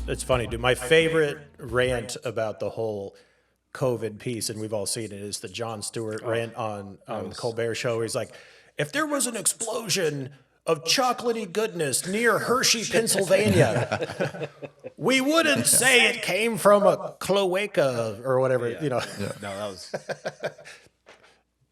it's funny, dude. My favorite rant about the whole COVID piece, and we've all seen it, is the Jon Stewart rant on the Colbert Show. Where he's like, if there was an explosion of chocolatey goodness near Hershey, Pennsylvania, we wouldn't say it came from a cloaca or whatever, you know. No, that was.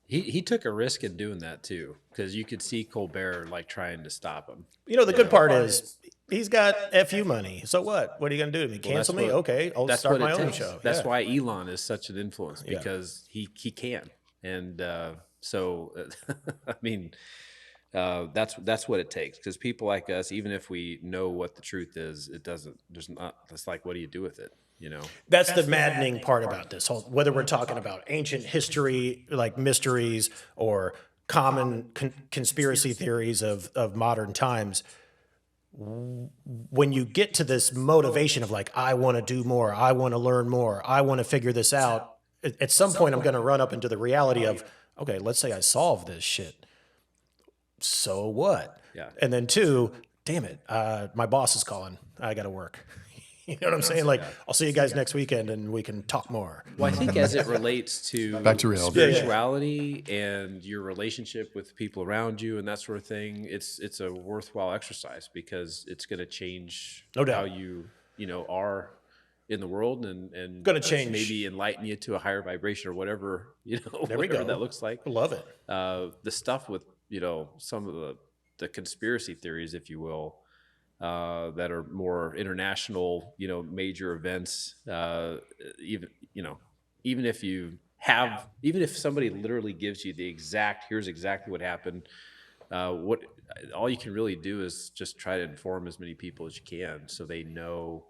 He took a risk in doing that too, because you could see Colbert like trying to stop him. You know, the good part is he's got FU money. So what? What are you going to do to me? Cancel me? Okay, I'll start my own show. That's why Elon is such an influence, because he can. And so, I mean, that's what it takes, because people like us, even if we know what the truth is, it's like, what do you do with it? You know, that's the maddening part about this whole, whether we're talking about ancient history, like mysteries, or common conspiracy theories of modern times. When you get to this motivation of like, I want to do more, I want to learn more, I want to figure this out, at some point I'm going to run up into the reality of, okay, let's say I solve this shit. So what? Yeah. And then two, damn it, my boss is calling. I got to work. You know what I'm saying? Like, I'll see you guys next weekend and we can talk more. Well, I think as it relates to back to reality, spirituality and your relationship with people around you and that sort of thing, it's a worthwhile exercise, because it's going to change how you are in the world, and going to change, maybe enlighten you to a higher vibration or whatever, there whatever that looks like. I love it. The stuff with, some of the conspiracy theories, if you will, that are more international, major events. Even if somebody literally gives you here's exactly what happened. All you can really do is just try to inform as many people as you can, so they know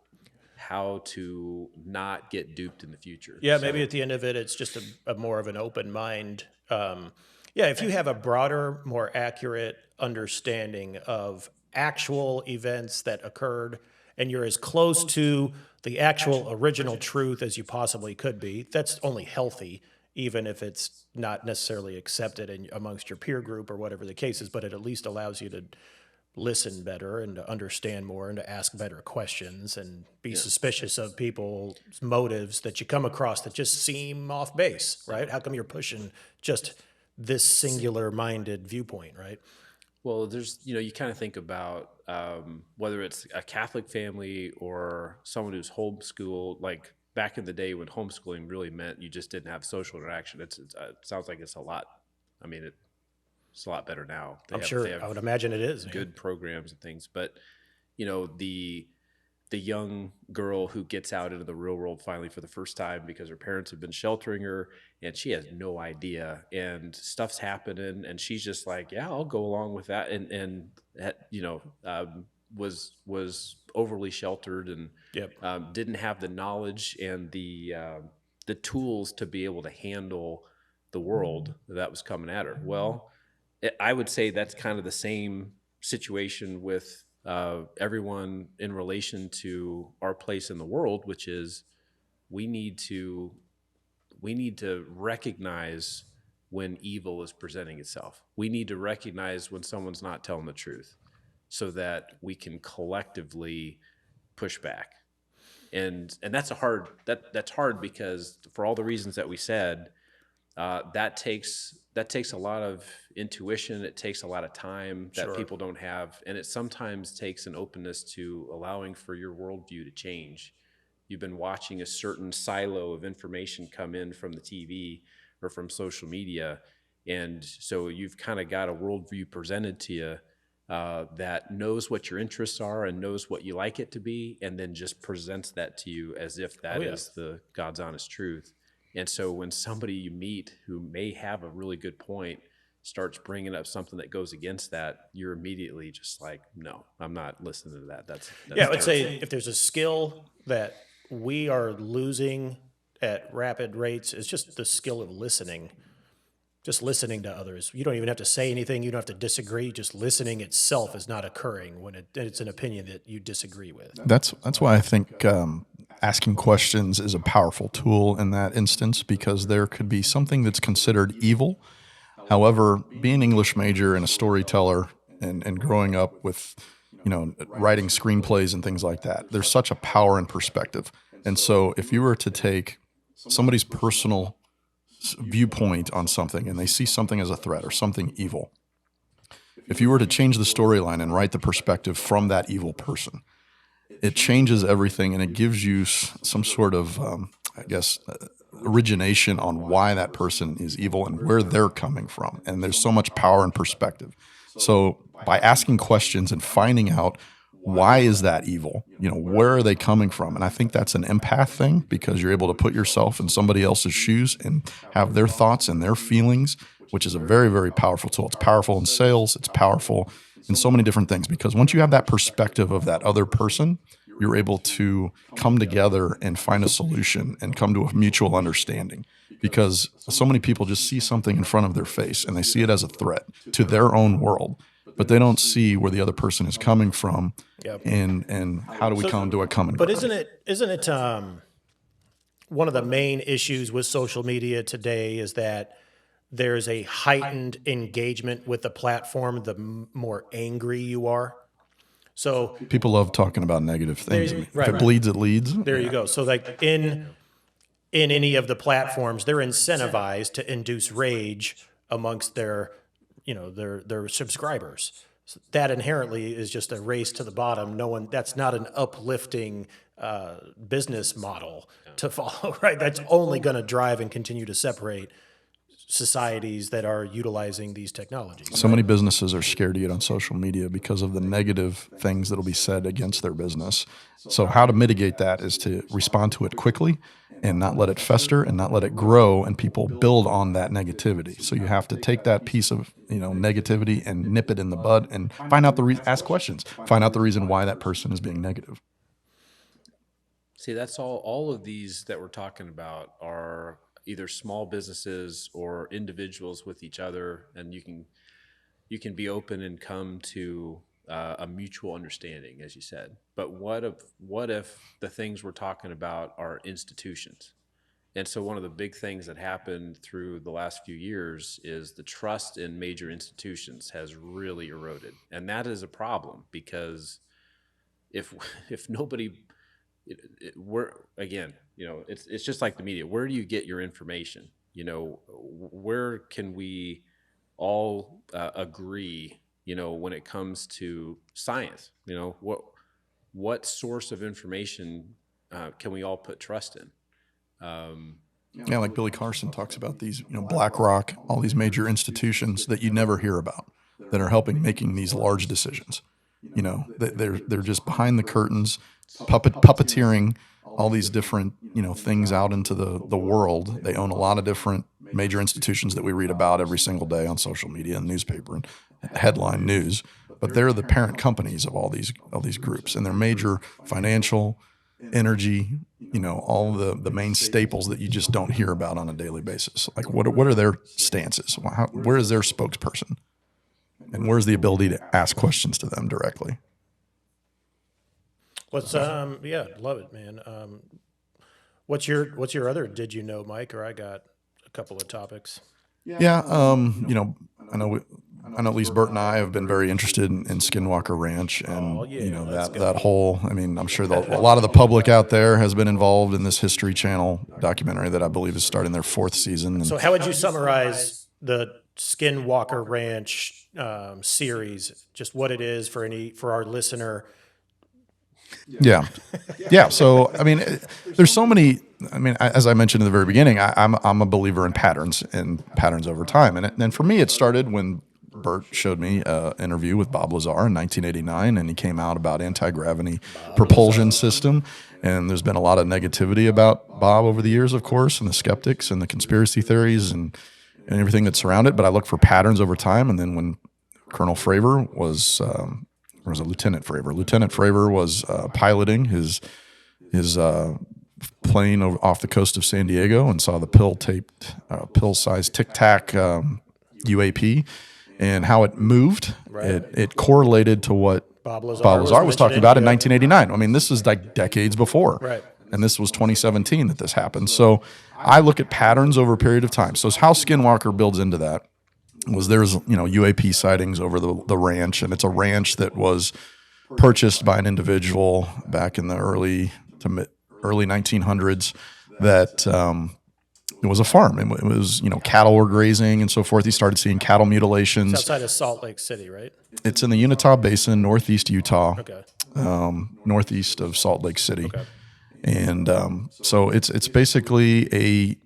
how to not get duped in the future. Yeah, maybe at the end of it, it's just a more of an open mind. If you have a broader, more accurate understanding of actual events that occurred, and you're as close to the actual original truth as you possibly could be, that's only healthy, even if it's not necessarily accepted amongst your peer group or whatever the case is, but it at least allows you to listen better and to understand more and to ask better questions and be suspicious of people's motives that you come across that just seem off base, right? How come you're pushing just this singular minded viewpoint, right? Well, there's, you kind of think about whether it's a Catholic family or someone who's homeschooled, like back in the day when homeschooling really meant you just didn't have social interaction. It sounds like it's a lot. I mean, it's a lot better now. I'm sure. I would imagine it is. Good programs and things. But, the young girl who gets out into the real world finally for the first time because her parents have been sheltering her and she has no idea, and stuff's happening, and she's just like, yeah, I'll go along with that. And was overly sheltered and didn't have the knowledge and the tools to be able to handle the world that was coming at her. Well, I would say that's kind of the same situation with everyone in relation to our place in the world, which is we need to recognize when evil is presenting itself. We need to recognize when someone's not telling the truth, so that we can collectively push back. And that's hard because for all the reasons that we said, that takes a lot of intuition. It takes a lot of time that people don't have. And it sometimes takes an openness to allowing for your worldview to change. You've been watching a certain silo of information come in from the TV or from social media. And so you've kind of got a worldview presented to you that knows what your interests are and knows what you like it to be, and then just presents that to you as if that is the God's honest truth. And so when somebody you meet who may have a really good point starts bringing up something that goes against that, you're immediately just like, no, I'm not listening to that. That's I would say if there's a skill that we are losing at rapid rates, it's just the skill of listening. Just listening to others. You don't even have to say anything. You don't have to disagree. Just listening itself is not occurring when it's an opinion that you disagree with. That's why I think asking questions is a powerful tool in that instance, because there could be something that's considered evil. However, being an English major and a storyteller and growing up with writing screenplays and things like that. There's such a power in perspective. And so if you were to take somebody's personal viewpoint on something and they see something as a threat or something evil, if you were to change the storyline and write the perspective from that evil person, it changes everything, and it gives you some sort of, origination on why that person is evil and where they're coming from. And there's so much power in perspective. So by asking questions and finding out why is that evil, where are they coming from? And I think that's an empath thing, because you're able to put yourself in somebody else's shoes and have their thoughts and their feelings, which is a very, very powerful tool. It's powerful in sales. It's powerful in so many different things, because once you have that perspective of that other person, you're able to come together and find a solution and come to a mutual understanding, because so many people just see something in front of their face and they see it as a threat to their own world, but they don't see where the other person is coming from. Yep. And how do we come to a common But ground? isn't it one of the main issues with social media today is that there's a heightened engagement with the platform the more angry you are? So People love talking about negative things. Right, If it bleeds, it leads. there you go. So like in any of the platforms, they're incentivized to induce rage amongst their subscribers. So that inherently is just a race to the bottom. That's not an uplifting business model to follow, right? That's only going to drive and continue to separate societies that are utilizing these technologies. So many businesses are scared to get on social media because of the negative things that'll be said against their business. So how to mitigate that is to respond to it quickly and not let it fester and not let it grow, and people build on that negativity. So you have to take that piece of negativity and nip it in the bud and find out ask questions, find out the reason why that person is being negative. See, that's all of these that we're talking about are either small businesses or individuals with each other, and you can be open and come to a mutual understanding, as you said. But what if the things we're talking about are institutions? And so one of the big things that happened through the last few years is the trust in major institutions has really eroded, and that is a problem, because if nobody, we're again, it's just like the media. Where do you get your information? Where can we all agree? When it comes to science, what source of information can we all put trust in? Yeah, like Billy Carson talks about these, BlackRock, all these major institutions that you never hear about that are helping making these large decisions. They're just behind the curtains, puppeteering all these different, things out into the world. They own a lot of different major institutions that we read about every single day on social media and newspaper and headline news. But they're the parent companies of all these groups, and they're major financial, energy, all the main staples that you just don't hear about on a daily basis. Like what are their stances? Where is their spokesperson? And where's the ability to ask questions to them directly? Love it, man. What's your other did you know, Mike? Or I got a couple of topics. Yeah, I know at least Burt and I have been very interested in Skinwalker Ranch, and that whole. I mean, I'm sure a lot of the public out there has been involved in this History Channel documentary that I believe is starting their 4th season. So, how would you summarize the Skinwalker Ranch series? Just what it is for our listener. Yeah. So, I mean, there's so many. I mean, as I mentioned in the very beginning, I'm a believer in patterns over time, and for me, it started when Burt showed me an interview with Bob Lazar in 1989, and he came out about anti-gravity propulsion system. And there's been a lot of negativity about Bob over the years, of course, and the skeptics and the conspiracy theories and everything that surround it. But I look for patterns over time. And then when Colonel Fravor was Lieutenant Fravor? Lieutenant Fravor was piloting his plane off the coast of San Diego and saw the pill-sized Tic Tac UAP. And how it moved, right. It correlated to what Bob Lazar was talking about in 1989. I mean, this is like decades before. Right. And this was 2017 that this happened. So I look at patterns over a period of time. So how Skinwalker builds into that was there's UAP sightings over the ranch, and it's a ranch that was purchased by an individual back in the early 1900s that it was a farm. It was, cattle were grazing and so forth. He started seeing cattle It's mutilations. outside of Salt Lake City, right? It's in the Uinta Basin, northeast Utah, Okay. northeast of Salt Lake City. Okay. And so it's basically a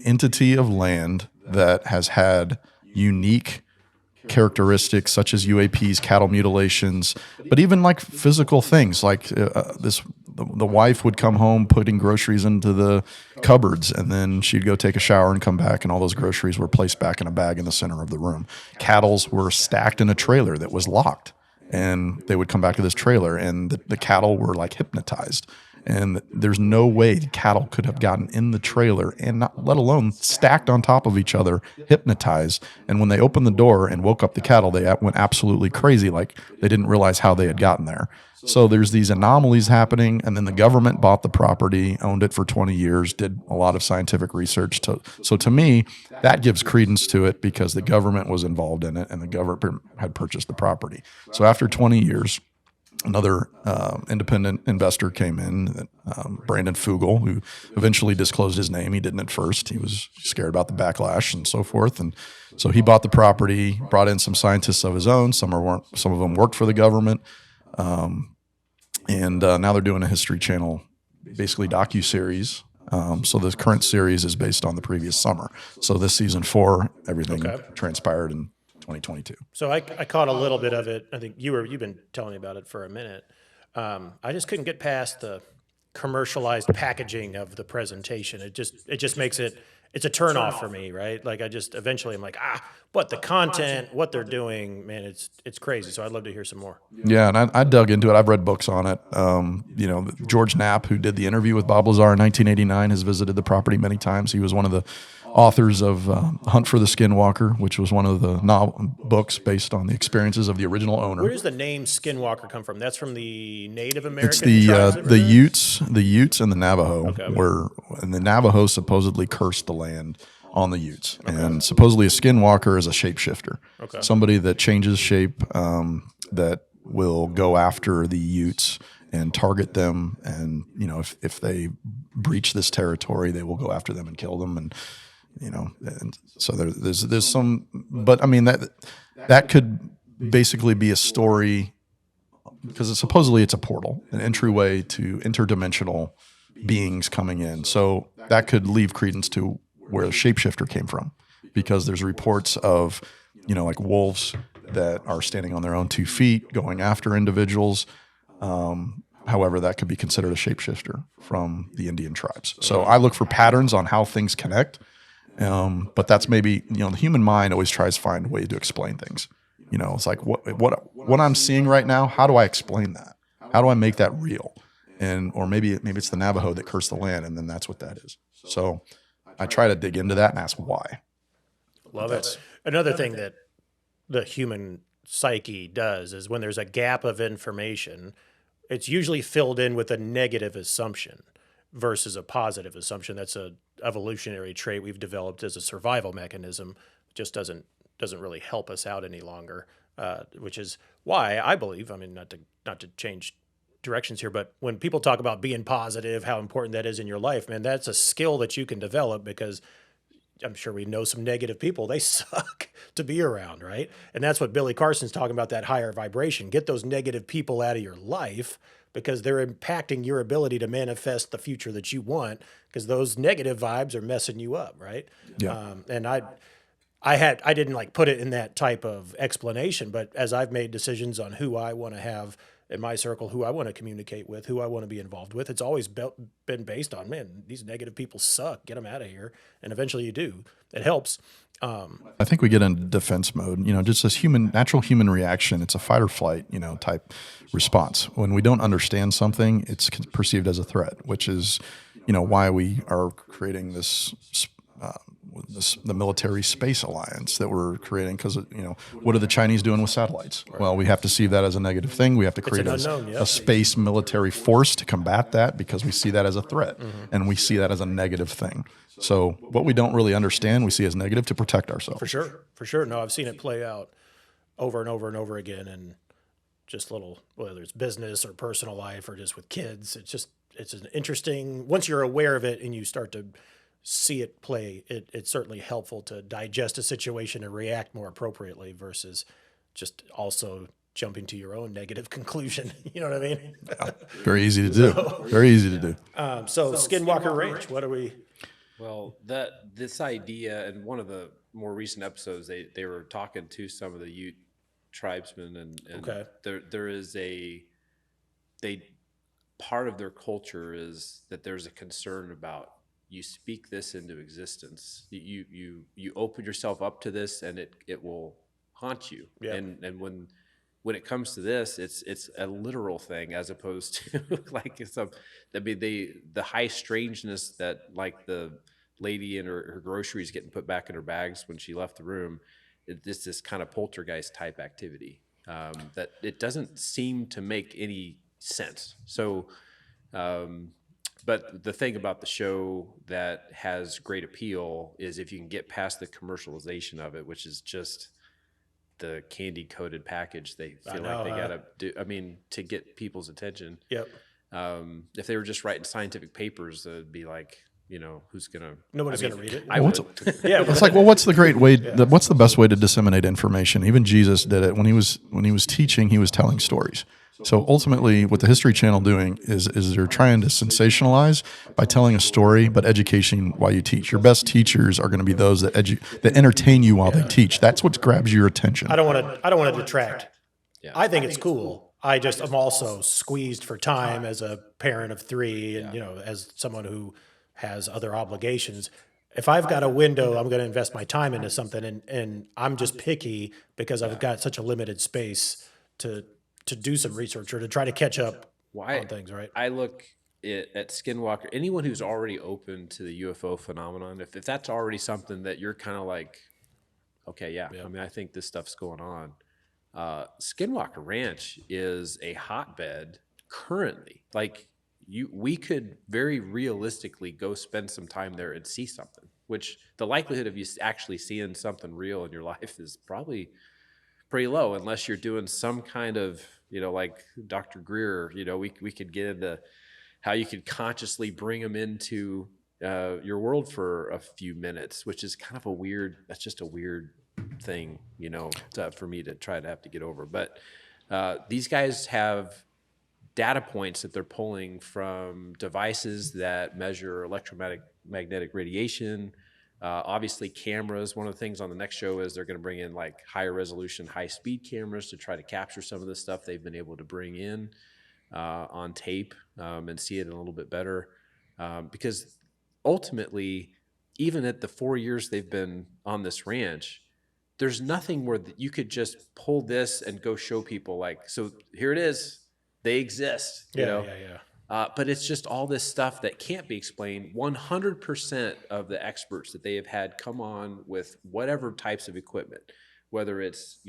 entity of land that has had unique characteristics such as UAPs, cattle mutilations, but even like physical things like the wife would come home putting groceries into the cupboards, and then she'd go take a shower and come back, and all those groceries were placed back in a bag in the center of the room. Cattles were stacked in a trailer that was locked, and they would come back to this trailer, and the cattle were like hypnotized. And there's no way cattle could have gotten in the trailer and not, let alone stacked on top of each other, hypnotized. And when they opened the door and woke up the cattle, they went absolutely crazy. Like they didn't realize how they had gotten there. So there's these anomalies happening. And then the government bought the property, owned it for 20 years, did a lot of scientific research. So to me, that gives credence to it because the government was involved in it and the government had purchased the property. So after 20 years, another independent investor came in, Brandon Fugel, who eventually disclosed his name. He didn't at first. He was scared about the backlash and so forth. And so he bought the property, brought in some scientists of his own. Some of them worked for the government. And now they're doing a History Channel, basically docuseries. So the current series is based on the previous summer. So this season 4, everything transpired in 2022. So I caught a little bit of it. I think you've been telling me about it for a minute. I just couldn't get past the commercialized packaging of the presentation. It just makes it's a turn off for me, right? Like eventually I'm like, but the content, what they're doing, man, it's crazy. So I'd love to hear some more. Yeah, and I dug into it. I've read books on it. George Knapp, who did the interview with Bob Lazar in 1989, has visited the property many times. He was one of the authors of Hunt for the Skinwalker, which was one of the books based on the experiences of the original owner. Where does the name Skinwalker come from? That's from the Native American It's the tribes, the Utes and the Navajo, Okay. and the Navajo supposedly cursed the land on the Utes, and supposedly a Skinwalker is a shapeshifter, somebody that changes shape, that will go after the Utes and target them, and if they breach this territory, they will go after them and kill them, and so there's some, but I mean that could basically be a story because supposedly it's a portal, an entryway to interdimensional beings coming in. So that could leave credence to where the shapeshifter came from, because there's reports of like wolves that are standing on their own 2 feet going after individuals. However, that could be considered a shapeshifter from the Indian tribes. So I look for patterns on how things connect. But that's maybe, the human mind always tries to find a way to explain things. It's like what I'm seeing right now, how do I explain that? How do I make that real? Or maybe it's the Navajo that cursed the land, and then that's what that is. So I try to dig into that and ask why. Love it. Another thing that the human psyche does is when there's a gap of information, it's usually filled in with a negative assumption versus a positive assumption. That's a evolutionary trait we've developed as a survival mechanism. It just doesn't really help us out any longer, which is why I believe, I mean, not to change directions here, but when people talk about being positive, how important that is in your life, man, that's a skill that you can develop, because I'm sure we know some negative people. They suck to be around, right? And that's what Billy Carson's talking about, that higher vibration. Get those negative people out of your life, because they're impacting your ability to manifest the future that you want, because those negative vibes are messing you up, right? Yeah. And I didn't like put it in that type of explanation, but as I've made decisions on who I want to have in my circle, who I want to communicate with, who I want to be involved with, it's always been based on, man, these negative people suck, get them out of here. And eventually you do. It helps. I think we get into defense mode, just this natural human reaction. It's a fight or flight, type response. When we don't understand something, it's perceived as a threat, which is, why we are creating the military space alliance that we're creating, because what are the Chinese doing with satellites? Right. Well, we have to see that as a negative thing. We have to create a space military force to combat that, because we see that as a threat, and we see that as a negative thing. So what we don't really understand, we see as negative to protect ourselves. For sure. No, I've seen it play out over and over and over again, and just little, whether it's business or personal life or just with kids. It's an interesting, once you're aware of it and you start to see it play, it's certainly helpful to digest a situation and react more appropriately versus just also jumping to your own negative conclusion. You know what I mean? Very easy to do. Very easy to do. So Skinwalker Ranch, what are we? Well, this idea, and one of the more recent episodes, they were talking to some of the Ute tribesmen, and Okay. there is part of their culture is that there's a concern about, you speak this into existence, you open yourself up to this, and it will haunt you. Yeah. And when it comes to this, it's a literal thing, as opposed to like the high strangeness that, like, the lady and her groceries getting put back in her bags when she left the room. It's this kind of poltergeist type activity that it doesn't seem to make any sense. So, but the thing about the show that has great appeal is if you can get past the commercialization of it, which is just the candy coated package they feel like they gotta do. I mean, to get people's attention. Yep. If they were just writing scientific papers, it'd be like, Nobody's going to read it. I would. Yeah. It's like, well, what's the great way? What's the best way to disseminate information? Even Jesus did it when he was teaching. He was telling stories. So ultimately, what the History Channel doing is they're trying to sensationalize by telling a story, but education while you teach. Your best teachers are going to be those that entertain you while they teach. That's what grabs your attention. I don't want to detract. Yeah. I think it's cool. I'm also squeezed for time as a parent of 3, and as someone who has other obligations. If I've got a window, I'm going to invest my time into something, and I'm just picky because I've got such a limited space to do some research or to try to catch up on things, right? I look at Skinwalker, anyone who's already open to the UFO phenomenon, if that's already something that you're kind of like, okay, yeah, I mean, I think this stuff's going on. Skinwalker Ranch is a hotbed currently. Like, we could very realistically go spend some time there and see something, which the likelihood of you actually seeing something real in your life is probably pretty low, unless you're doing some kind of, like Dr. Greer, we could get into how you could consciously bring them into your world for a few minutes, which is kind of that's just a weird thing, for me to try to have to get over. But these guys have data points that they're pulling from devices that measure electromagnetic radiation. Obviously, cameras. One of the things on the next show is they're going to bring in like higher resolution, high speed cameras to try to capture some of the stuff they've been able to bring in on tape and see it a little bit better. Because ultimately, even at the 4 years they've been on this ranch, there's nothing where you could just pull this and go show people, like, so here it is. They exist, Yeah. but it's just all this stuff that can't be explained. 100% of the experts that they have had come on with whatever types of equipment, whether it's,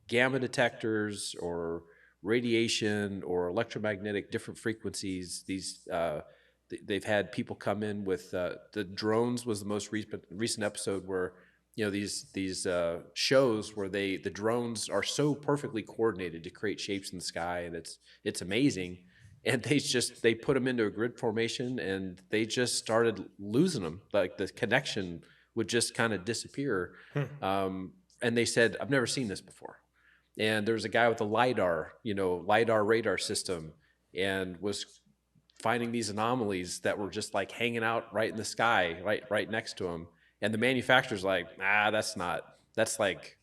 gamma detectors or radiation or electromagnetic different frequencies. They've had people come in with the drones was the most recent episode where, these shows where the drones are so perfectly coordinated to create shapes in the sky, and it's amazing. And they put them into a grid formation, and they just started losing them. Like, the connection would just kind of disappear. And they said, I've never seen this before. And there was a guy with a LiDAR radar system, and was finding these anomalies that were just like hanging out right in the sky, right next to him. And the manufacturer's like, that's like,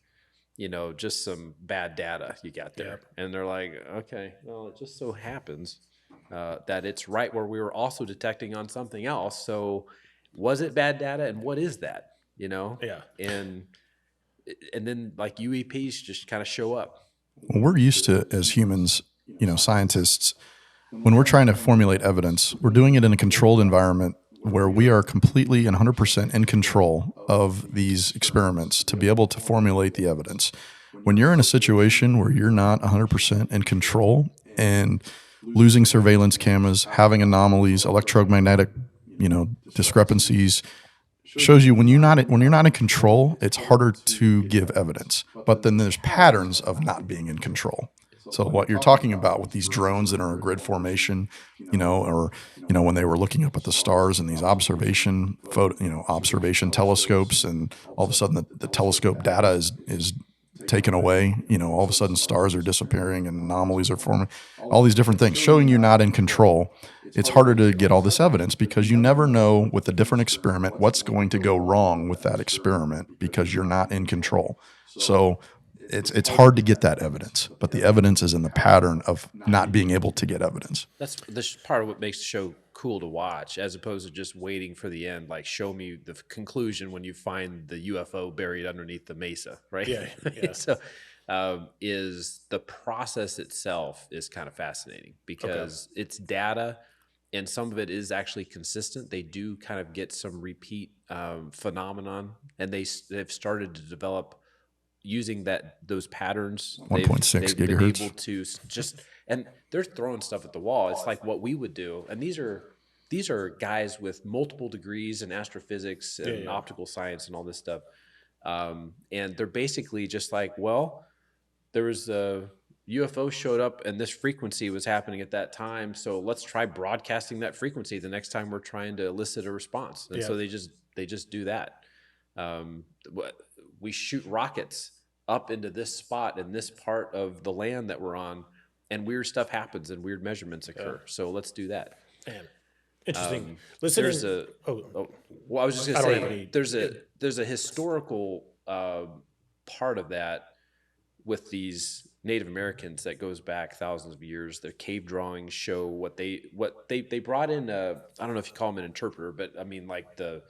just some bad data you got there. Yep. And they're like, okay, well, it just so happens that it's right where we were also detecting on something else. So was it bad data? And what is that? Yeah. And then like UEPs just kind of show up. Well, we're used to, as humans, scientists, when we're trying to formulate evidence, we're doing it in a controlled environment where we are completely and 100% in control of these experiments to be able to formulate the evidence. When you're in a situation where you're not 100% in control and losing surveillance cameras, having anomalies, electromagnetic, discrepancies, shows you when you're not in control, it's harder to give evidence. But then there's patterns of not being in control. So what you're talking about with these drones that are in grid formation, or when they were looking up at the stars and these observation telescopes, and all of a sudden the telescope data is taken away. All of a sudden stars are disappearing and anomalies are forming. All these different things showing you're not in control. It's harder to get all this evidence because you never know with a different experiment what's going to go wrong with that experiment because you're not in control. So it's hard to get that evidence, but the evidence is in the pattern of not being able to get evidence. That's this part of what makes the show cool to watch, as opposed to just waiting for the end. Like, show me the conclusion when you find the UFO buried underneath the mesa, right? Yeah. So, is the process itself is kind of fascinating because it's data, and some of it is actually consistent. They do kind of get some repeat phenomenon, and they've started to develop using those patterns. 1.6 been gigahertz. able to just, and they're throwing stuff at the wall. It's like what we would do, and these are guys with multiple degrees in astrophysics and optical science and all this stuff, and they're basically just like, well, there was a UFO showed up and this frequency was happening at that time, so let's try broadcasting that frequency the next time we're trying to elicit a response. And so they just do that. We shoot rockets up into this spot in this part of the land that we're on, and weird stuff happens and weird measurements occur. So let's do that. Man. Interesting. There's well, I was just going to say, any- there's a historical part of that with these Native Americans that goes back thousands of years. Their cave drawings show what they brought in. I don't know if you call them an interpreter, but I mean like the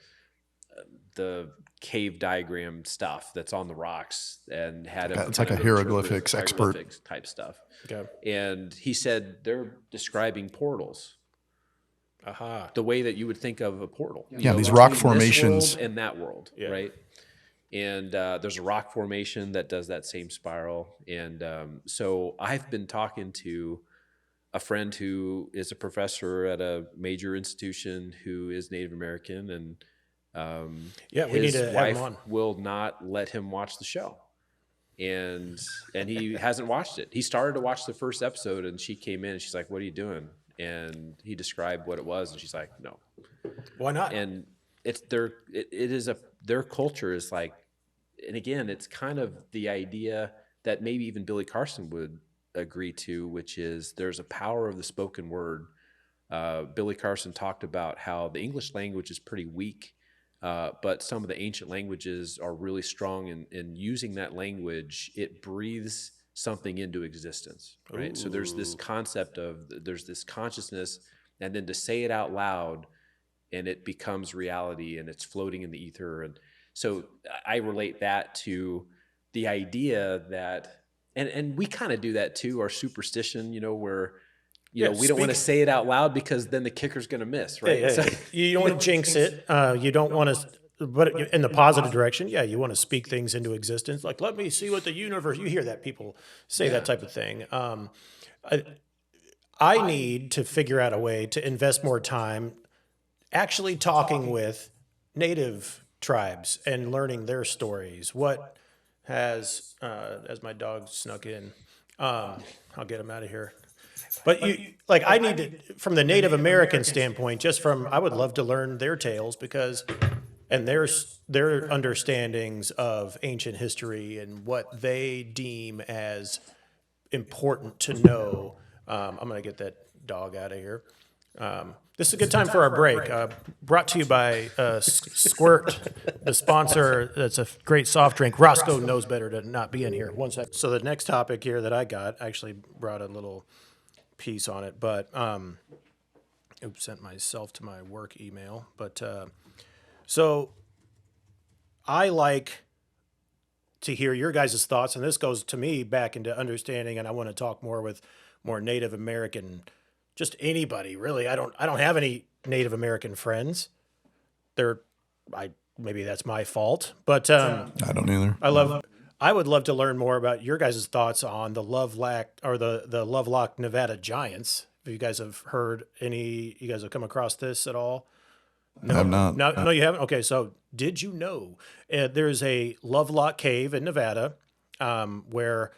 cave diagram stuff that's on the rocks, and had him It's like a hieroglyphics expert type stuff. Okay. And he said they're describing portals. Aha. The way that you would think of a portal. Yeah, these rock between formations. this world and that world, right? And there's a rock formation that does that same spiral. And so I've been talking to a friend who is a professor at a major institution who is Native American, and we need to have wife him on. will not let him watch the show. And he hasn't watched it. He started to watch the first episode, and she came in and she's like, "What are you doing?" And he described what it was, and she's like, "No." Why not? And it's their culture is like, and again, it's kind of the idea that maybe even Billy Carson would agree to, which is there's a power of the spoken word. Billy Carson talked about how the English language is pretty weak, but some of the ancient languages are really strong in using that language. It breathes something into existence, right? So there's this concept of, there's this consciousness, and then to say it out loud, and it becomes reality, and it's floating in the ether. And so I relate that to the idea that, and we kind of do that too, our superstition, where we don't want to say it out loud because then the kicker's going to miss, right? Yeah. You don't want to jinx it. You don't want to, but in the positive direction, you want to speak things into existence. Like, let me see what the universe, you hear that people say that type of thing. I need to figure out a way to invest more time actually talking with native tribes and learning their stories. What has, as my dog snuck in, I'll get him out of here. But I need to, from the Native American standpoint, I would love to learn their tales and their understandings of ancient history and what they deem as important to know. I'm going to get that dog out of here. This is a good time for our break. Brought to you by Squirt, the sponsor. That's a great soft drink. Roscoe knows better to not be in here. One sec. So the next topic here that I got, I actually brought a little piece on it, but sent myself to my work email. But so I like to hear your guys' thoughts, and this goes to me back into understanding, and I want to talk more with more Native American, just anybody really. I don't have any Native American friends. Maybe that's my fault, but I don't either. I would love to learn more about your guys' thoughts on the the Lovelock, Nevada Giants. If you guys have heard you guys have come across this at all? No, I have not. No, you haven't? Okay, so did you know there's a Lovelock Cave in Nevada where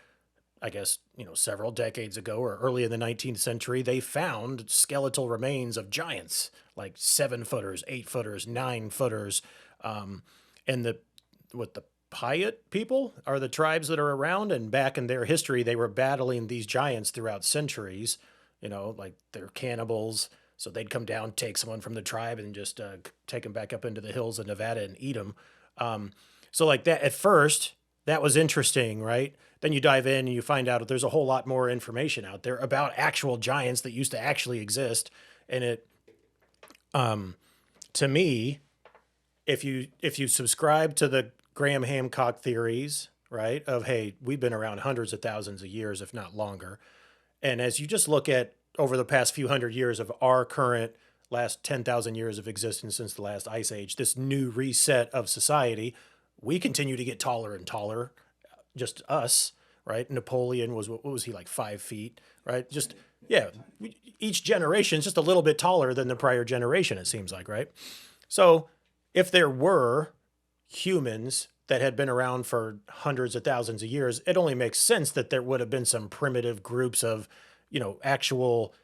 I guess, several decades ago or early in the 19th century, they found skeletal remains of giants, like 7 footers, 8 footers, 9 footers. And the Paiute people are the tribes that are around. And back in their history, they were battling these giants throughout centuries, like they're cannibals. So they'd come down, take someone from the tribe, and just take them back up into the hills of Nevada and eat them. So, like that, at first, that was interesting, right? Then you dive in and you find out that there's a whole lot more information out there about actual giants that used to actually exist. And to me, if you subscribe to the Graham Hancock theories, right, of hey, we've been around hundreds of thousands of years, if not longer, and as you just look at over the past few hundred years of our current last 10,000 years of existence since the last ice age, this new reset of society, we continue to get taller and taller, just us, right? Napoleon was, what was he, like 5 feet, right? Just, yeah, each generation is just a little bit taller than the prior generation, it seems like, right? So if there were humans that had been around for hundreds of thousands of years, it only makes sense that there would have been some primitive groups of, actual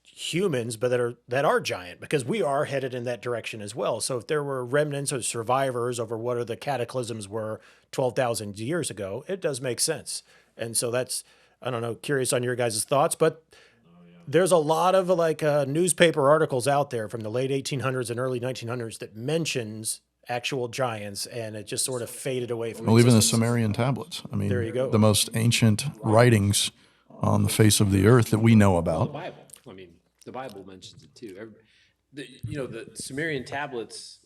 humans, but that are giant, because we are headed in that direction as well. So if there were remnants or survivors over what are the cataclysms were 12,000 years ago, it does make sense. And so that's, I don't know, curious on your guys' thoughts, but there's a lot of like newspaper articles out there from the late 1800s and early 1900s that mentions actual giants, and it just sort of faded away from Well, even the existence. Sumerian tablets. I mean, There you go. the most ancient writings on the face of the earth that we know The about. Bible. I mean, the Bible mentions it too. The Sumerian tablets.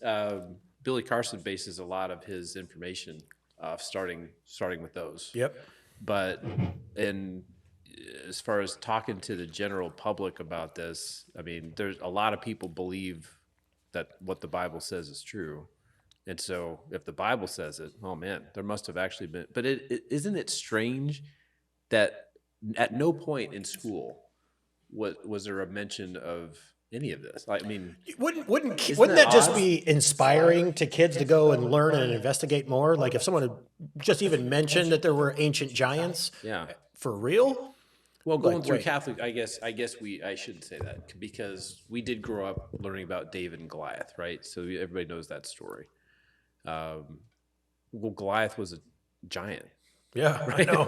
Billy Carson bases a lot of his information starting with those. Yep. But and as far as talking to the general public about this, I mean, there's a lot of people believe that what the Bible says is true. And so if the Bible says it, oh man, there must have actually been. But isn't it strange that at no point in school was there a mention of any of this? I mean, Wouldn't Isn't that that just odd? be inspiring to kids to go and learn and investigate more? Like if someone had just even mentioned that there were ancient giants, yeah. for real? Well, going Like, through wait. Catholic, I shouldn't say that because we did grow up learning about David and Goliath, right? So everybody knows that story. Well, Goliath was a giant. Yeah, I know.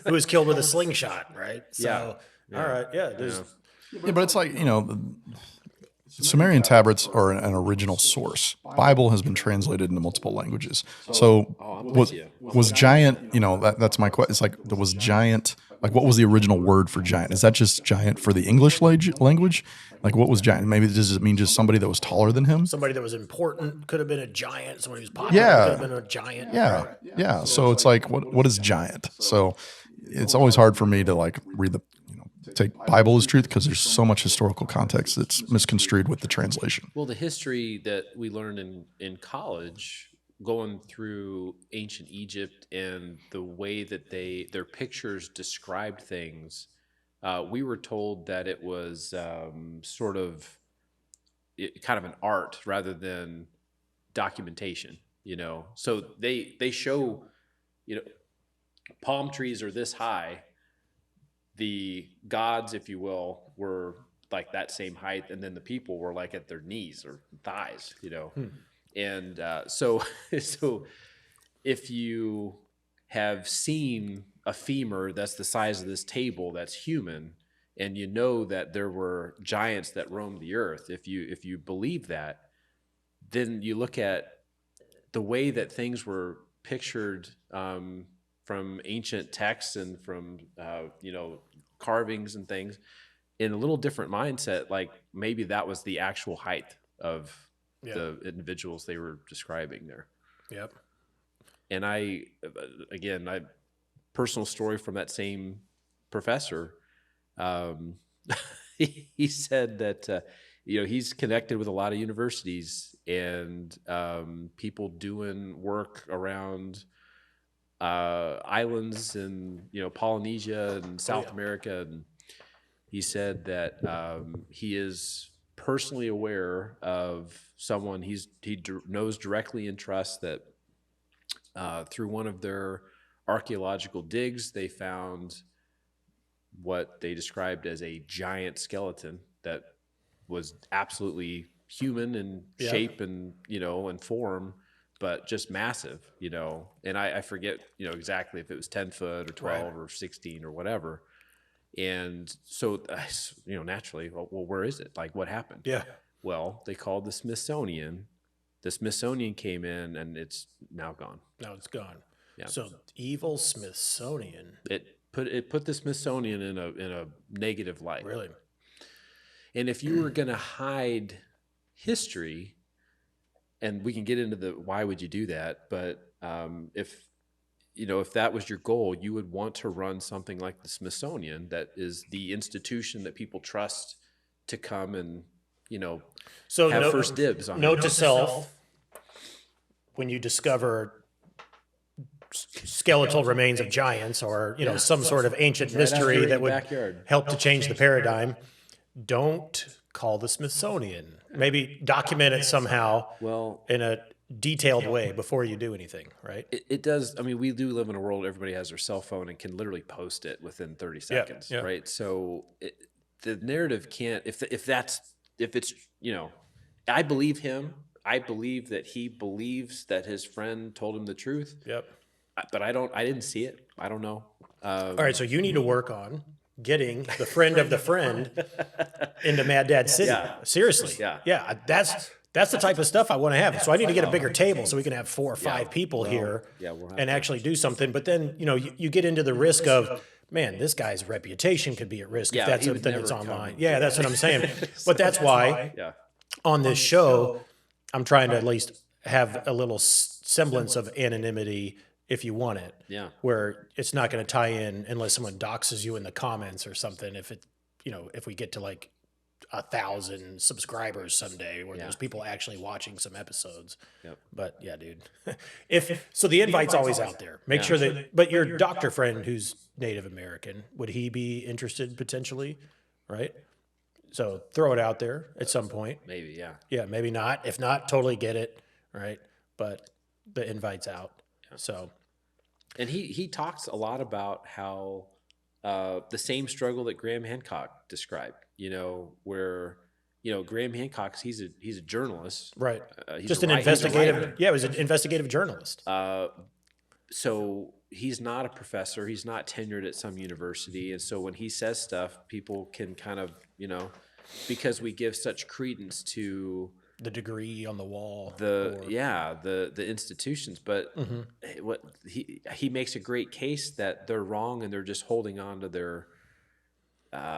Who was killed with a slingshot, right? So, Yeah. all right, yeah. There's Yeah, but it's like, the Sumerian tablets are an original source. Bible has been translated into multiple languages. So I'm was, with you. was giant, that's my question. It's like, was giant, like what was the original word for giant? Is that just giant for the English language? Like what was giant? Maybe does it mean just somebody that was taller than him? somebody that was important could have been a giant. Somebody who's popular Yeah. could have been a giant. Yeah. Right. Yeah. So it's like, what is giant? So it's always hard for me to like read take Bible as truth because there's so much historical context that's misconstrued with the translation. Well, the history that we learned in college, going through ancient Egypt and the way that their pictures described things, we were told that it was kind of an art rather than documentation. So they show, palm trees are this high. The gods, if you will, were like that same height, and then the people were like at their knees or thighs, And so if you have seen a femur that's the size of this table that's human, and you know that there were giants that roamed the earth, if you believe that, then you look at the way that things were pictured from ancient texts and from carvings and things in a little different mindset. Like maybe that was the actual height of the individuals they were describing there. Yep. And I personal story from that same professor. He said that he's connected with a lot of universities and people doing work around islands in Polynesia and South America, and he said that he is personally aware of someone he knows directly and trusts that through one of their archaeological digs they found what they described as a giant skeleton that was absolutely human in Yeah. shape and, and form, but just massive, and I forget, exactly if it was 10 foot or 12 or 16 or whatever. And so, naturally, well, where is it? Like, what happened? Yeah. Well, they called the Smithsonian. The Smithsonian came in, and it's now gone. Now it's gone. Yeah. So evil Smithsonian. It put the Smithsonian in a negative light. Really? And if you were going to hide history, and we can get into the why would you do that, but if that was your goal, you would want to run something like the Smithsonian, that is the institution that people trust to come and So have first dibs on. Note to self: when you discover skeletal remains of giants, or some sort of ancient mystery that would help to change the paradigm, don't call the Smithsonian. Maybe document it somehow, in a detailed way before you do anything, right? It does. I mean, we do live in a world where everybody has their cell phone and can literally post it within 30 seconds, yeah. right? So the narrative can't, if it's, I believe him. I believe that he believes that his friend told him the truth. Yep. But I didn't see it. I don't know. All right, so you need to work on getting the friend of the friend into Mad Dad City. Yeah. Seriously. Yeah. That's the type of stuff I want to have. So I need to get a bigger table so we can have 4 or 5 people here and actually do something. But then, you get into the risk of, man, this guy's reputation could be at risk if that's something that's online. Yeah, that's what I'm saying. But that's why on this show, I'm trying to at least have a little semblance of anonymity if you want it. Yeah. Where it's not going to tie in unless someone doxes you in the comments or something. If it, if we get to like 1,000 subscribers someday, where there's people actually watching some episodes. Yep. But yeah, dude. So the invite's always out there. Make sure that. But your doctor friend who's Native American, would he be interested potentially? Right. So throw it out there at some point. Maybe, yeah. Yeah, maybe not. If not, totally get it. Right. But the invite's out. So, and he talks a lot about how the same struggle that Graham Hancock described, where Graham Hancock, he's a journalist, right? He's just an investigative. Yeah, he was an investigative journalist. So he's not a professor. He's not tenured at some university, and so when he says stuff, people can kind of because we give such credence to the degree on the wall, the institutions, but what he makes a great case that they're wrong and they're just holding on to their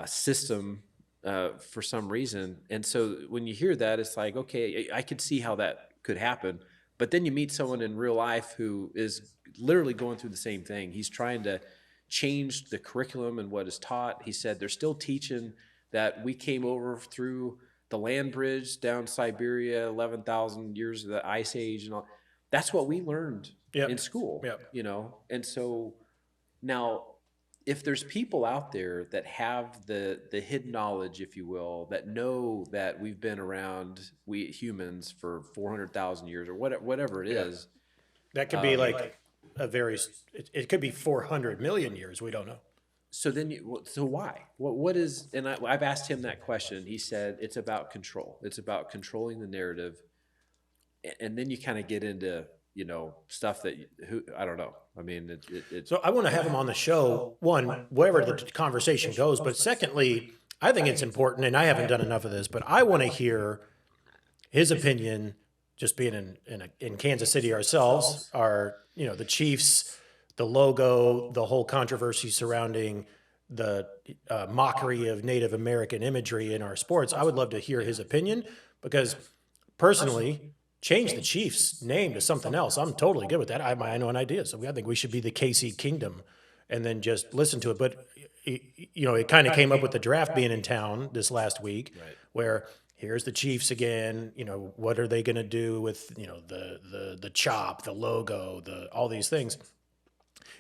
system for some reason. And so when you hear that, it's like, okay, I could see how that could happen, but then you meet someone in real life who is literally going through the same thing. He's trying to change the curriculum and what is taught. He said they're still teaching that we came over through the land bridge down Siberia, 11,000 years of the ice age and all. That's what we learned in school, And so now if there's people out there that have the hidden knowledge, if you will, that know that we've been around, we humans, for 400,000 years or whatever it is. That could be like it could be 400 million years. We don't know. So then, so why? What is? And I've asked him that question. He said it's about control. It's about controlling the narrative, and then you kind of get into stuff that I don't know. I mean, So I want to have him on the show. One, wherever the conversation goes, but secondly, I think it's important, and I haven't done enough of this, but I want to hear his opinion. Just being in Kansas City ourselves, the Chiefs. The logo, the whole controversy surrounding the mockery of Native American imagery in our sports. I would love to hear his opinion because personally, change the Chiefs' name to something else. I'm totally good with that. I have my own ideas. So I think we should be the KC Kingdom and then just listen to it. But, it kind of came up with the draft being in town this last week where here's the Chiefs again. What are they going to do with, the chop, the logo, all these things.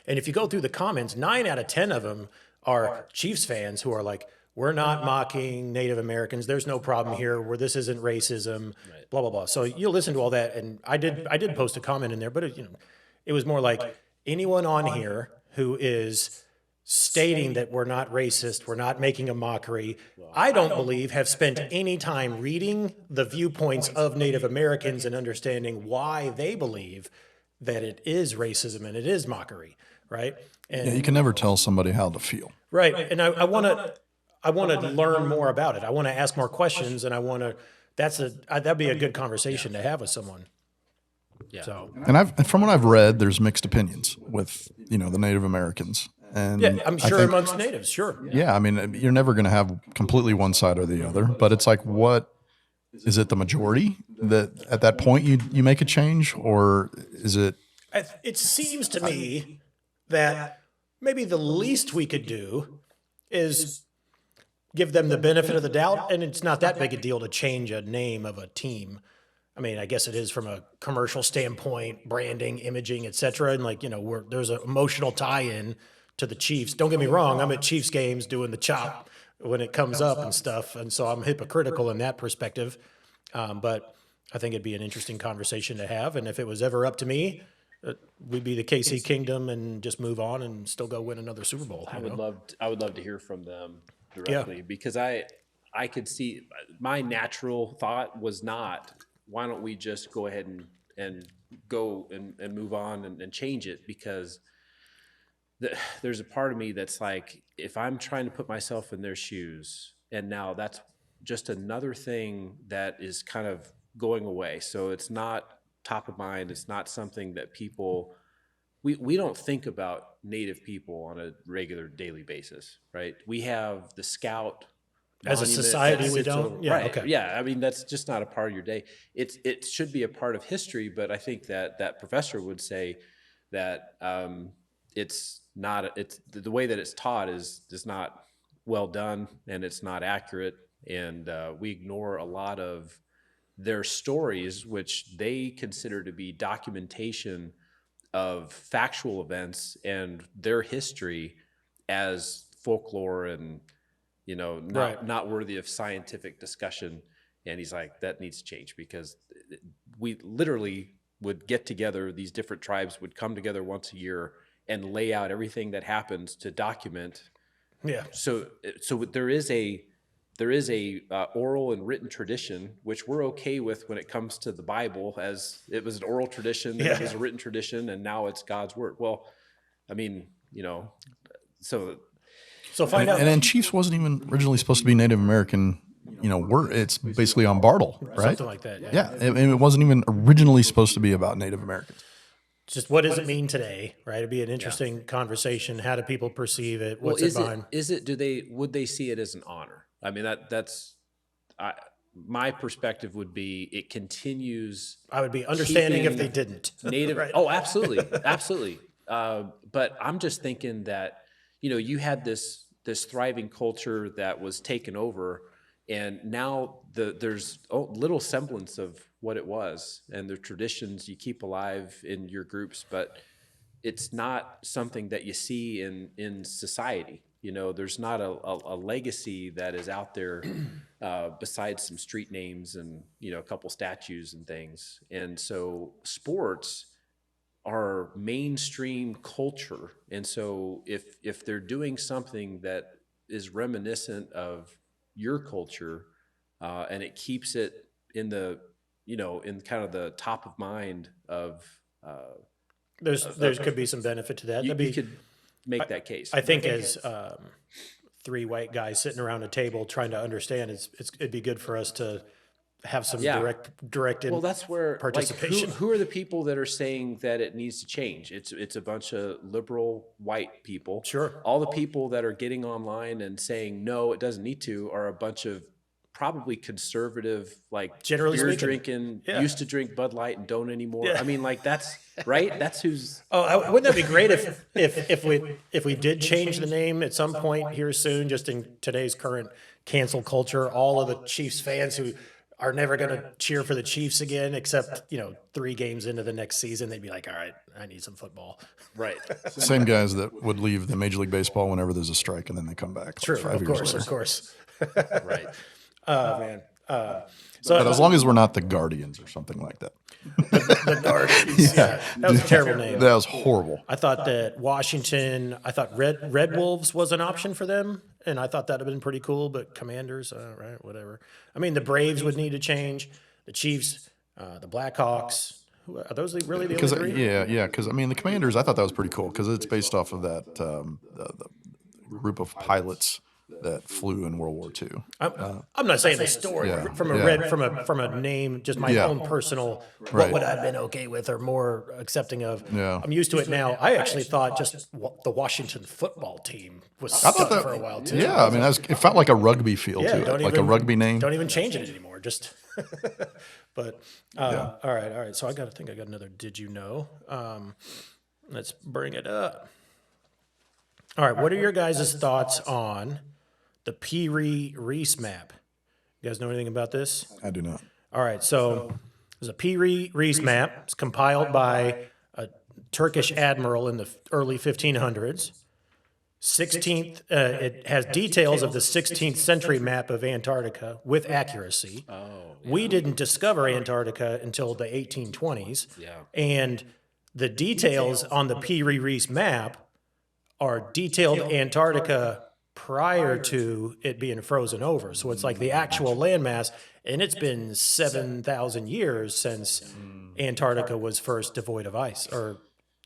And if you go through the comments, 9 out of 10 of them are Chiefs fans who are like, we're not mocking Native Americans. There's no problem here where this isn't racism, blah, blah, blah. So you'll listen to all that. And I did post a comment in there, but it was more like anyone on here who is stating that we're not racist, we're not making a mockery, I don't believe have spent any time reading the viewpoints of Native Americans and understanding why they believe that it is racism and it is mockery, right? And Yeah, you can never tell somebody how to feel. right, and I want to learn more about it. I want to ask more questions, and I want to. That'd be a good conversation to have with someone. Yeah. So And from what I've read, there's mixed opinions with the Native Americans. And yeah, I'm I sure think, amongst natives, sure. yeah, I mean, you're never going to have completely one side or the other, but it's like, what is it? The majority that at that point you make a change, or is it? It seems to me that maybe the least we could do is give them the benefit of the doubt, and it's not that big a deal to change a name of a team. I mean, I guess it is from a commercial standpoint, branding, imaging, et cetera. And like, there's an emotional tie-in to the Chiefs. Don't get me wrong. I'm at Chiefs games doing the chop when it comes up and stuff. And so I'm hypocritical in that perspective. But I think it'd be an interesting conversation to have. And if it was ever up to me, we'd be the KC Kingdom and just move on and still go win another Super Bowl. I would love to hear from them directly, Yeah. because I could see, my natural thought was not, why don't we just go ahead and go and move on and change it? Because there's a part of me that's like, if I'm trying to put myself in their shoes, and now that's just another thing that is kind of going away. So it's not top of mind. It's not something that people, we don't think about Native people on a regular daily basis, right? We have the Scout As a monument society, that we sits don't? over- Yeah, right. okay. Yeah, I mean, that's just not a part of your day. It should be a part of history, but I think that professor would say that it's not, it's the way that it's taught is not well done, and it's not accurate, and we ignore a lot of their stories, which they consider to be documentation of factual events and their history, as folklore and not worthy of scientific discussion. And he's like, that needs to change, because we literally would get together, these different tribes would come together once a year and lay out everything that happens to document. Yeah. So there is a oral and written tradition, which we're okay with when it comes to the Bible, as it was an oral tradition, then it was a written tradition, and now it's God's word. Well, I mean, so find out. And then Chiefs wasn't even originally supposed to be Native American. It's basically on Bartle, right? Something like that. Yeah, it wasn't even originally supposed to be about Native Americans. Just what does it mean today, right? It'd be an interesting conversation. How do people perceive it? What's it behind? Would they see it as an honor? I mean, my perspective would be, it continues. I would be understanding if keeping they didn't. Native. Right. Oh, absolutely. Absolutely. But I'm just thinking that, you had this thriving culture that was taken over, and now there's little semblance of what it was, and the traditions you keep alive in your groups, but it's not something that you see in society. There's not a legacy that is out there besides some street names and a couple statues and things. And so sports are mainstream culture, and so if they're doing something that is reminiscent of your culture, and it keeps it in the in kind of the top of mind of There could be some benefit to that. you could make that case. I think as three white guys sitting around a table trying to understand, it'd be good for us to have some direct Well, that's where participation. Who are the people that are saying that it needs to change? It's a bunch of liberal white people. Sure. All the people that are getting online and saying no, it doesn't need to, are a bunch of probably conservative, like Generally beer speaking. drinking, Yeah. used to drink Bud Light and don't anymore. Yeah. I mean, like, that's right. That's who's. Wouldn't that be great if we did change the name at some point here soon, just in today's current cancel culture, all of the Chiefs fans who are never going to cheer for the Chiefs again, except 3 games into the next season, they'd be like, all right, I need some football. Right. Same guys that would leave the Major League Baseball whenever there's a strike, and then they come back. True, like 5 of years course, later. of course. Right. Oh man, But as long as we're not the Guardians or something like that. The Guardians. Yeah, that was a terrible name. That was horrible. I thought that Washington. I thought Red Wolves was an option for them, and I thought that'd have been pretty cool. But Commanders, right, whatever. I mean, the Braves would need to change. The Chiefs, the Blackhawks. Are those really the only Because three? yeah, because I mean the Commanders, I thought that was pretty cool because it's based off of that the group of pilots that flew in World War II. I'm not saying the story from a name, just my own personal. What would I have been okay with or more accepting of? Yeah. I'm used to it now. I actually thought just the Washington football team was stuck for a while too. Yeah, I mean it felt like a rugby feel to it, like a rugby name. Don't even change it anymore. Just. But all right. So I got another. Did you know? Let's bring it up. All right. What are your guys' thoughts on the Piri-Reis map? You guys know anything about this? I do not. All right. So there's a Piri-Reis map. It's compiled by a Turkish admiral in the early 1500s. 16th, it has details of the 16th century map of Antarctica with accuracy. We didn't discover Antarctica until the 1820s. Yeah. And the details on the Piri-Reis map are detailed Antarctica prior to it being frozen over. So it's like the actual landmass, and it's been 7,000 years since Antarctica was first devoid of ice, or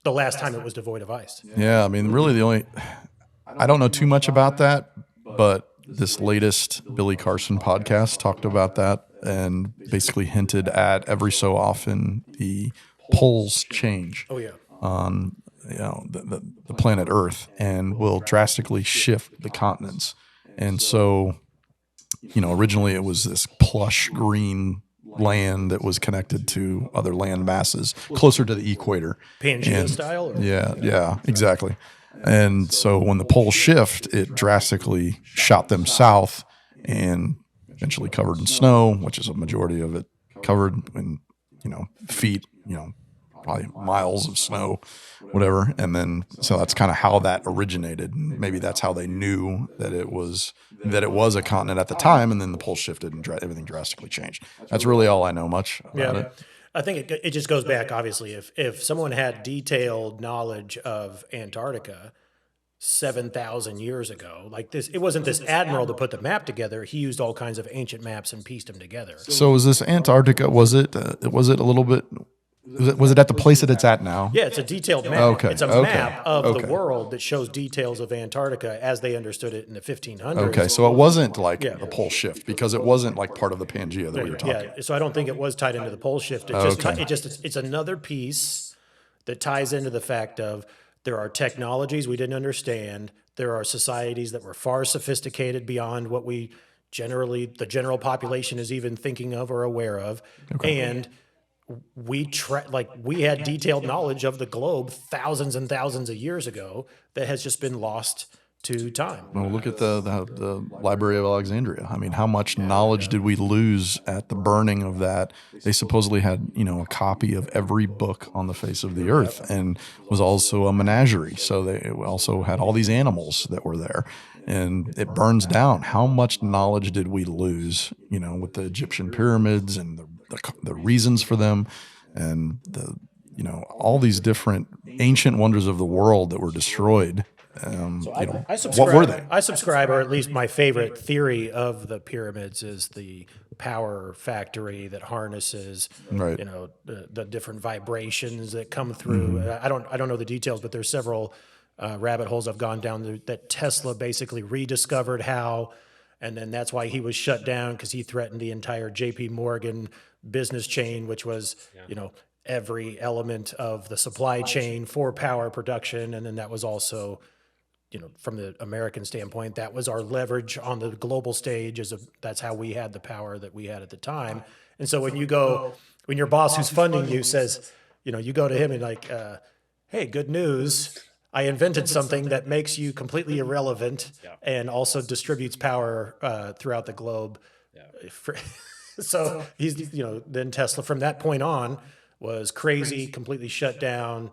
the last time it was devoid of ice. Yeah, I mean really I don't know too much about that, but this latest Billy Carson podcast talked about that and basically hinted at every so often the poles change Oh, yeah. on the planet Earth and will drastically shift the continents. And so, originally it was this plush green land that was connected to other land masses closer to the equator. Pangea style? Or? Yeah, exactly. And so when the poles shift, it drastically shot them south and eventually covered in snow, which is a majority of it covered in, feet, probably miles of snow, whatever. And then, so that's kind of how that originated. And maybe that's how they knew that it was a continent at the time. And then the poles shifted and everything drastically changed. That's really all I know much about it. I think it just goes back, obviously, if someone had detailed knowledge of Antarctica 7,000 years ago, like this, it wasn't this admiral that put the map together. He used all kinds of ancient maps and pieced them together. So is this Antarctica, was it a little bit, was it at the place that it's at now? Yeah, it's a detailed map. Okay, It's a okay, map of okay. the world that shows details of Antarctica as they understood it in the 1500s. Okay, so it wasn't like the pole shift because it wasn't like part of the Pangea that we were talking about. Yeah, so I don't think it was tied into the pole shift. It's another piece that ties into the fact of there are technologies we didn't understand. There are societies that were far sophisticated beyond what the general population is even thinking of or aware of. Okay. And we had detailed knowledge of the globe thousands and thousands of years ago that has just been lost to time. Well, look at the Library of Alexandria. I mean, how much knowledge did we lose at the burning of that? They supposedly had, a copy of every book on the face of the earth and was also a menagerie. So they also had all these animals that were there. And it burns down. How much knowledge did we lose, with the Egyptian pyramids and the reasons for them and all these different ancient wonders of the world that were destroyed. I subscribe, what were they? I subscribe, or at least my favorite theory of the pyramids is the power factory that harnesses, right. The different vibrations that come through. Mm-hmm. I don't know the details, but there's several rabbit holes I've gone down that Tesla basically rediscovered how, and then that's why he was shut down because he threatened the entire J.P. Morgan business chain, which was, every element of the supply chain for power production, and then that was also, from the American standpoint, that was our leverage on the global stage. That's how we had the power that we had at the time. And so when your boss who's funding you says, you go to him and like, hey, good news, I invented something that makes you completely irrelevant and also distributes power throughout the globe. Yeah. So he's, then Tesla from that point on was crazy, completely shut down,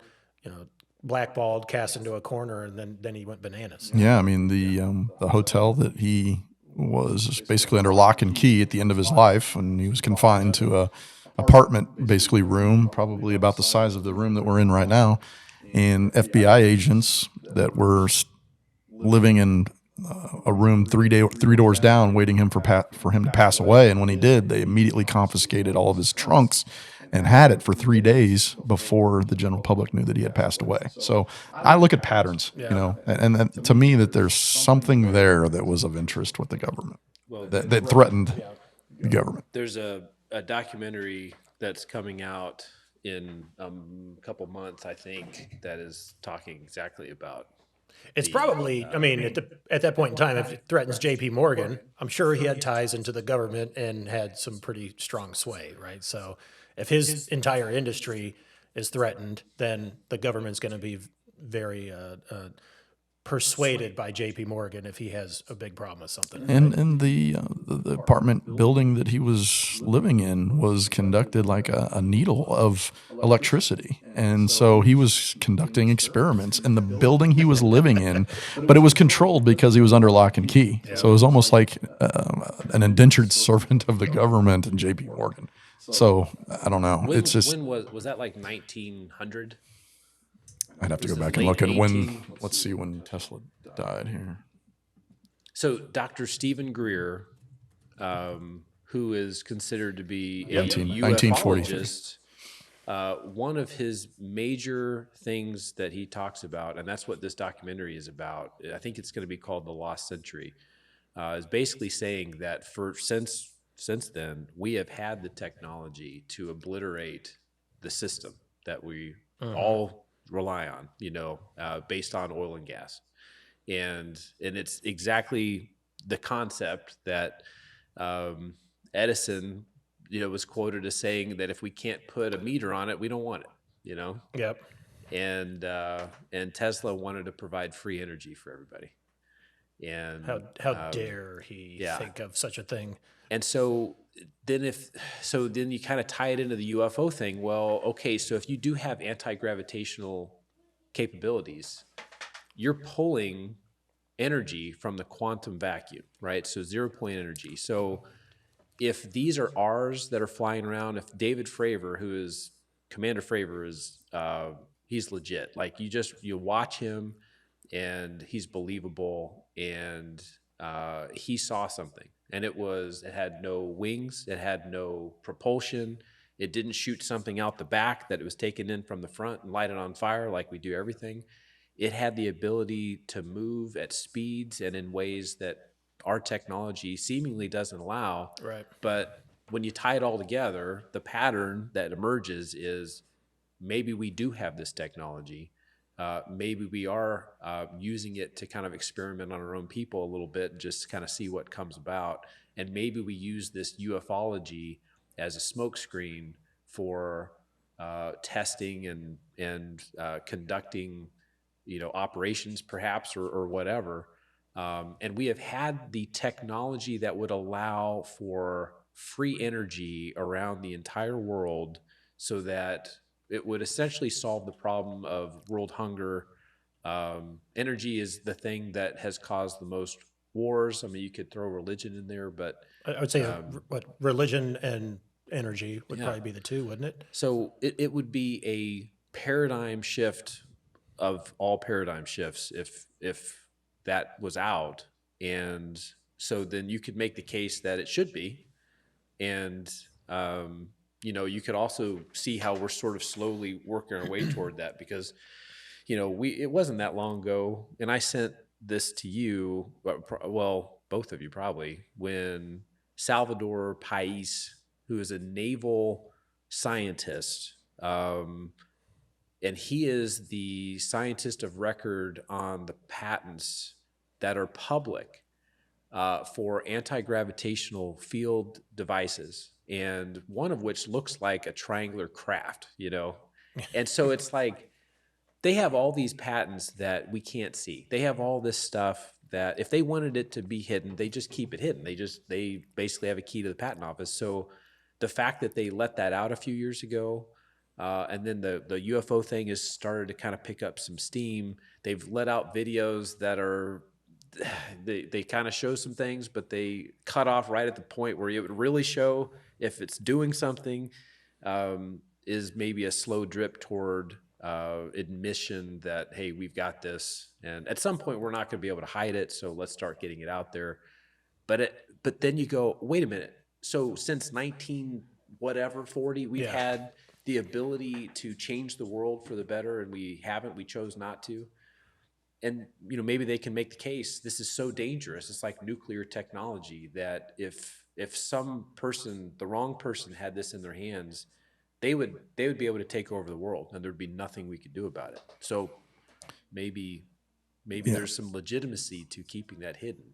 blackballed, cast into a corner, and then he went bananas. Yeah, I mean the hotel that he was basically under lock and key at the end of his life, and he was confined to a apartment, basically room, probably about the size of the room that we're in right now. And FBI agents that were living in a room three doors down, waiting for him to pass away. And when he did, they immediately confiscated all of his trunks and had it for 3 days before the general public knew that he had passed away. So I look at patterns, and to me that there's something there that was of interest with the government, Well, that threatened the government. there's a documentary that's coming out in a couple months, I think, that is talking exactly about. It's probably, I mean, at that point in time, if it threatens J.P. Morgan, I'm sure he had ties into the government and had some pretty strong sway, right? So if his entire industry is threatened, then the government's going to be very persuaded by J.P. Morgan if he has a big problem with something. And the apartment building that he was living in was conducted like a needle of electricity, and so he was conducting experiments in the building he was living in, but it was controlled because he was under lock and key. So it was almost like an indentured servant of the government in J.P. Morgan. So I don't know. It's just, when was that, like 1900? I'd have to go Was it back and late look at when. 18? Let's see when Tesla died here. So Dr. Stephen Greer, who is considered to be a 1943. ufologist, one of his major things that he talks about, and that's what this documentary is about, I think it's going to be called The Lost Century, is basically saying that since then, we have had the technology to obliterate the system that we all rely on, based on oil and gas. And it's exactly the concept that Edison, was quoted as saying that if we can't put a meter on it, we don't want it, Yep. And Tesla wanted to provide free energy for everybody. And How dare he think of such a thing? And so then you kind of tie it into the UFO thing. Well, okay, so if you do have anti-gravitational capabilities, you're pulling energy from the quantum vacuum, right? So 0 point energy. So if these are ours that are flying around, if David Fravor, who is Commander Fravor, is he's legit. Like you watch him, and he's believable, and he saw something, and it had no wings, it had no propulsion, it didn't shoot something out the back that it was taken in from the front and light it on fire like we do everything. It had the ability to move at speeds and in ways that our technology seemingly doesn't allow. Right. But when you tie it all together, the pattern that emerges is maybe we do have this technology. Maybe we are using it to kind of experiment on our own people a little bit, just kind of see what comes about. And maybe we use this ufology as a smokescreen for testing and conducting, operations perhaps or whatever. And we have had the technology that would allow for free energy around the entire world, so that it would essentially solve the problem of world hunger. Energy is the thing that has caused the most wars. I mean, you could throw religion in there, but I would say religion and energy would probably be the two, wouldn't it? so it would be a paradigm shift of all paradigm shifts if that was out. And so then you could make the case that it should be. And you could also see how we're sort of slowly working our way toward that, because it wasn't that long ago, and I sent this to you, well, both of you probably, when Salvador Pais, who is a naval scientist, and he is the scientist of record on the patents that are public for anti-gravitational field devices, and one of which looks like a triangular craft, And so it's like they have all these patents that we can't see. They have all this stuff that if they wanted it to be hidden, they just keep it hidden. They basically have a key to the patent office. So the fact that they let that out a few years ago, and then the UFO thing has started to kind of pick up some steam. They've let out videos that are they kind of show some things, but they cut off right at the point where it would really show if it's doing something, is maybe a slow drip toward admission that, hey, we've got this, and at some point we're not going to be able to hide it, so let's start getting it out there. But then you go, wait a minute. So since 19 whatever 40, we've Yeah. had the ability to change the world for the better, and we haven't. We chose not to. And maybe they can make the case this is so dangerous. It's like nuclear technology that if some person, the wrong person, had this in their hands, they would be able to take over the world, and there'd be nothing we could do about it. So maybe Yeah. there's some legitimacy to keeping that hidden.